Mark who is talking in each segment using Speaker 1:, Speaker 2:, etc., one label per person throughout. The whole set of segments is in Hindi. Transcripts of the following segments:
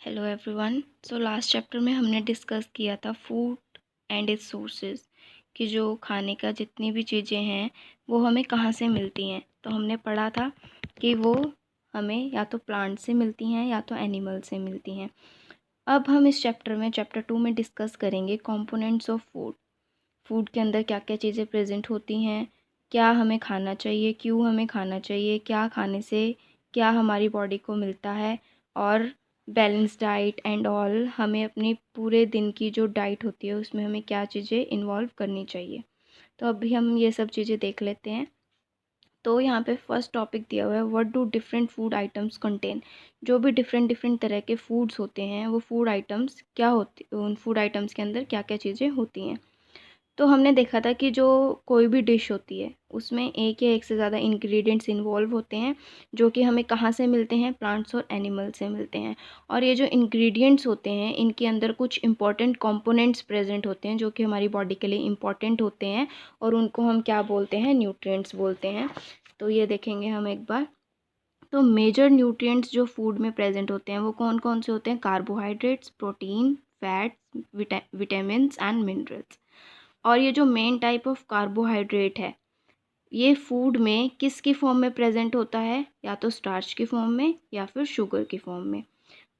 Speaker 1: Hello everyone. So last chapter में हमने डिस्कस किया था फूड एंड इट्स सोर्सेज, कि जो खाने का जितनी भी चीज़ें हैं वो हमें कहाँ से मिलती हैं। तो हमने पढ़ा था कि वो हमें या तो प्लांट से मिलती हैं या तो एनिमल से मिलती हैं। अब हम इस चैप्टर में चैप्टर 2 में डिस्कस करेंगे कंपोनेंट्स ऑफ फूड। फूड के अंदर क्या क्या चीज़ें प्रेजेंट होती हैं, क्या हमें खाना चाहिए, क्यों हमें खाना चाहिए, क्या खाने से क्या हमारी बॉडी को मिलता है, और बैलेंस डाइट एंड ऑल, हमें अपनी पूरे दिन की जो डाइट होती है उसमें हमें क्या चीज़ें इन्वॉल्व करनी चाहिए। तो अभी हम ये सब चीज़ें देख लेते हैं। तो यहाँ पे फर्स्ट टॉपिक दिया हुआ है, what do different food items contain. जो भी डिफरेंट डिफरेंट तरह के फूड्स होते हैं वो फूड आइटम्स क्या होती, उन फूड आइटम्स के अंदर क्या क्या चीज़ें होती हैं। तो हमने देखा था कि जो कोई भी डिश होती है उसमें एक या एक से ज़्यादा इंग्रेडिएंट्स इन्वॉल्व होते हैं, जो कि हमें कहाँ से मिलते हैं, प्लांट्स और एनिमल से मिलते हैं। और ये जो इंग्रेडिएंट्स होते हैं इनके अंदर कुछ इंपॉर्टेंट कंपोनेंट्स प्रेजेंट होते हैं जो कि हमारी बॉडी के लिए इम्पॉर्टेंट होते हैं, और उनको हम क्या बोलते हैं, न्यूट्रिएंट्स बोलते हैं। तो ये देखेंगे हम एक बार। तो मेजर न्यूट्रिएंट्स जो फूड में प्रेजेंट होते हैं वो कौन कौन से होते हैं, carbohydrates, protein, fats, vitamins and minerals. और ये जो मेन टाइप ऑफ कार्बोहाइड्रेट है ये फूड में किसकी फॉर्म में प्रेजेंट होता है, या तो स्टार्च की फॉर्म में या फिर शुगर की फॉर्म में।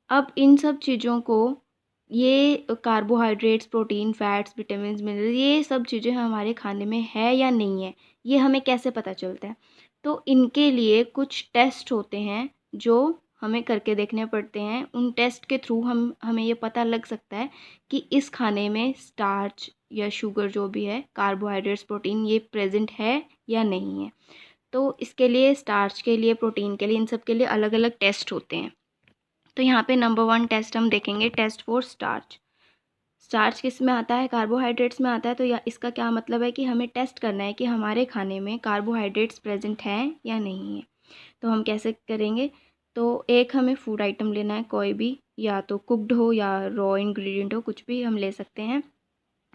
Speaker 1: अब इन सब चीज़ों को, ये carbohydrates, protein, fats, vitamin, mineral, ये सब चीज़ें हमारे खाने में है या नहीं है, ये हमें कैसे पता चलता है। तो इनके लिए कुछ टेस्ट होते हैं जो हमें करके देखने पड़ते हैं। उन टेस्ट के थ्रू हमें ये पता लग सकता है कि इस खाने में स्टार्च या शुगर जो भी है, कार्बोहाइड्रेट्स, प्रोटीन, ये प्रेजेंट है या नहीं है। तो इसके लिए स्टार्च के लिए, प्रोटीन के लिए, इन सब के लिए अलग अलग टेस्ट होते हैं। तो यहाँ पे नंबर 1 टेस्ट हम देखेंगे, टेस्ट फॉर स्टार्च। स्टार्च किस में आता है, कार्बोहाइड्रेट्स में आता है। तो या इसका क्या मतलब है कि हमें टेस्ट करना है कि हमारे खाने में कार्बोहाइड्रेट्स प्रेजेंट हैं या नहीं है। तो हम कैसे करेंगे, तो एक हमें फूड आइटम लेना है कोई भी, या तो कुक्ड हो या रॉ इंग्रेडिएंट हो, कुछ भी हम ले सकते हैं।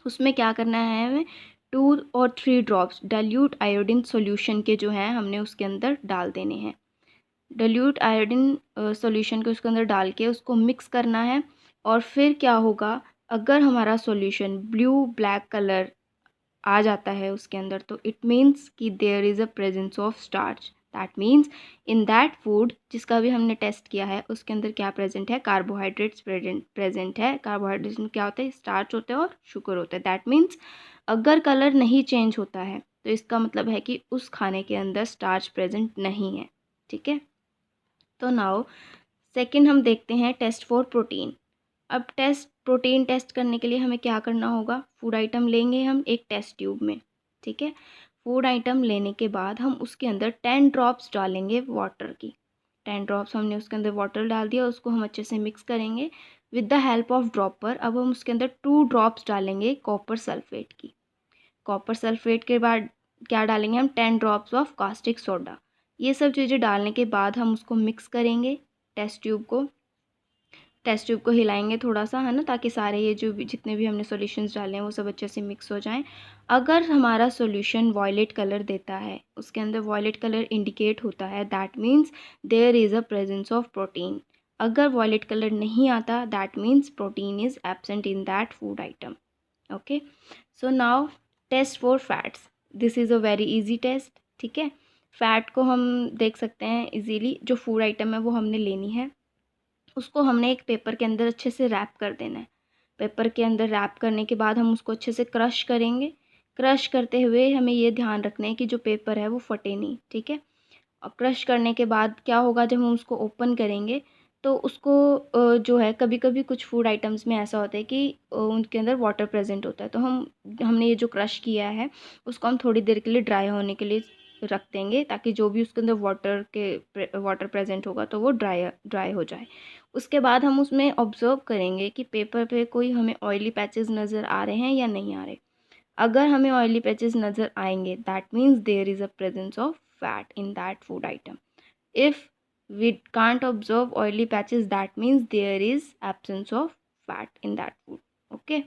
Speaker 1: उसमें क्या करना है हमें, 2 और 3 ड्रॉप्स डाइल्यूट आयोडीन सॉल्यूशन के जो हैं हमने उसके अंदर डाल देने हैं। डाइल्यूट आयोडीन सॉल्यूशन को उसके अंदर डाल के उसको मिक्स करना है। और फिर क्या होगा, अगर हमारा सॉल्यूशन ब्लू ब्लैक कलर आ जाता है उसके अंदर, तो इट मीन्स कि there is a presence of starch. That means in that food जिसका भी हमने टेस्ट किया है उसके अंदर क्या प्रेजेंट है, कार्बोहाइड्रेट्स प्रेजेंट है। कार्बोहाइड्रेट्स में क्या होता है, स्टार्च होता है और शुगर होता है। दैट मीन्स अगर कलर नहीं चेंज होता है तो इसका मतलब है कि उस खाने के अंदर स्टार्च प्रेजेंट नहीं है। ठीक है। तो नाउ सेकंड हम देखते हैं टेस्ट फॉर प्रोटीन। अब प्रोटीन टेस्ट करने के लिए हमें क्या करना होगा, फूड आइटम लेंगे हम एक टेस्ट ट्यूब में। ठीक है। फूड आइटम लेने के बाद हम उसके अंदर 10 ड्रॉप्स डालेंगे वाटर की। 10 ड्रॉप्स हमने उसके अंदर वाटर डाल दिया, उसको हम अच्छे से मिक्स करेंगे with the help of dropper. अब हम उसके अंदर 2 ड्रॉप्स डालेंगे कॉपर सल्फेट की। कॉपर सल्फेट के बाद क्या डालेंगे हम, 10 ड्रॉप्स ऑफ कास्टिक सोडा। ये सब चीज़ें डालने के बाद हम उसको मिक्स करेंगे टेस्ट ट्यूब को। टेस्ट ट्यूब को हिलाएंगे थोड़ा सा, है ना, ताकि सारे ये जो भी जितने भी हमने सॉल्यूशंस डाले हैं वो सब अच्छे से मिक्स हो जाएं। अगर हमारा सॉल्यूशन वॉयलेट कलर देता है, उसके अंदर वॉयलेट कलर इंडिकेट होता है, that means there is a presence of protein. अगर वॉयलेट कलर नहीं आता, that means protein is absent in that food item. Okay. So now test for fats. This is a very easy test. ठीक है। फैट को हम देख सकते हैं इजीली। जो फूड आइटम है वो हमने लेनी है, उसको हमने एक पेपर के अंदर अच्छे से रैप कर देना है। पेपर के अंदर रैप करने के बाद हम उसको अच्छे से क्रश करेंगे। क्रश करते हुए हमें ये ध्यान रखना है कि जो पेपर है वो फटे नहीं। ठीक है। और क्रश करने के बाद क्या होगा, जब हम उसको ओपन करेंगे तो उसको जो है, कभी कभी कुछ फूड आइटम्स में ऐसा होता है कि उनके अंदर वाटर प्रेजेंट होता है, तो हमने ये जो क्रश किया है उसको हम थोड़ी देर के लिए ड्राई होने के लिए रख देंगे, ताकि जो भी उसके अंदर वाटर प्रेजेंट होगा तो वो ड्राई ड्राई हो जाए। उसके बाद हम उसमें ऑब्जर्व करेंगे कि पेपर पे कोई हमें ऑयली पैचेस नज़र आ रहे हैं या नहीं आ रहे। अगर हमें ऑयली पैचेस नज़र आएंगे, that means there is a presence of fat in that food item. If we can't observe oily patches, that means there is absence of fat in that food. Okay.